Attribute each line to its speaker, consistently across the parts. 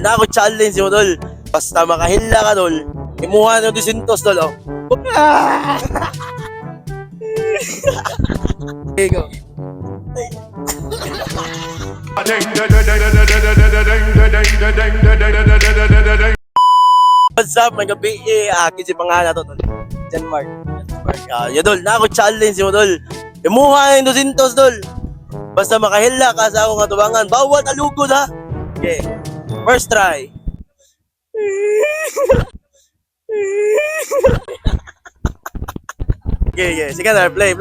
Speaker 1: na ako challenge mo, tol. Basta makahila ka, tol. Imuha ng 200, tol, oh. Okay, go. What's up, mga gabi? Akin si pangalan to, tol. John Mark. Yun, tol. Na ako challenge mo, tol. Imuha ng 200, tol. Basta makahila ka sa akong atubangan. Bawat alugod, ha? Okay. First try. Okay. Sige na, play.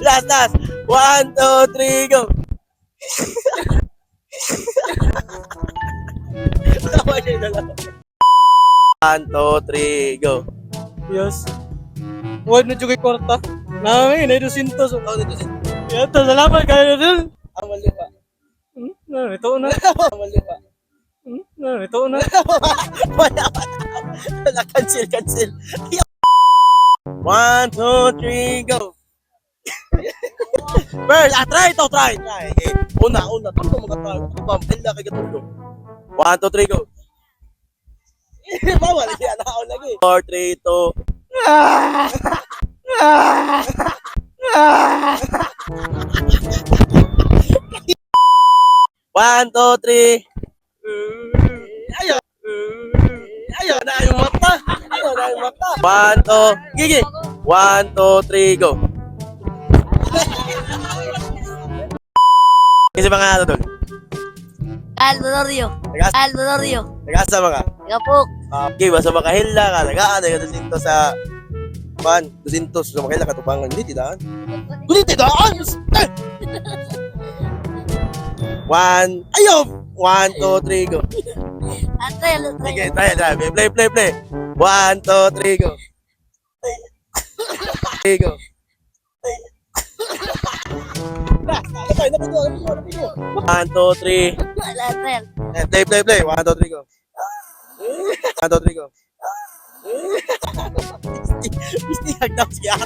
Speaker 1: Last. 1, 2, 3, go. Tama siya na lang. 1, 2, 3, go.
Speaker 2: Yes. Huwag na juga kwarta. Namin, ay 200. Yato, salamat kayo dun.
Speaker 1: Mali pa.
Speaker 2: Ito na.
Speaker 1: Mali pa.
Speaker 2: Ito na.
Speaker 1: Wala. Cancel. 1, 2, 3, go. First, try. Okay. Una. Tulong magkatry. Hila kay gatulong. 1, 2, 3, go. Bawal, siya nakaon lagi. 4, 3, 2. 1, 2, 3. Ayaw na yung mata. 1, 2. Gigi. 1, 2, 3, go. Kasi mga ano doon?
Speaker 3: Aldorio.
Speaker 1: Nag-asa mga?
Speaker 3: Gapok.
Speaker 1: Okay, basta makahila ka. Nag-aano yung 200 sa... 200 sa makahila ka tubangan. Hindi tidaan. 1. Ayaw! 1, 2, 3, go.
Speaker 3: Atrel.
Speaker 1: Sige, try. Play. 1, 2, 3, go. 3, go. 1, 2, 3.
Speaker 3: Atrel.
Speaker 1: Play. 1, 2, 3, go. 1, 2, 3, go. Gusti hagdaw siya.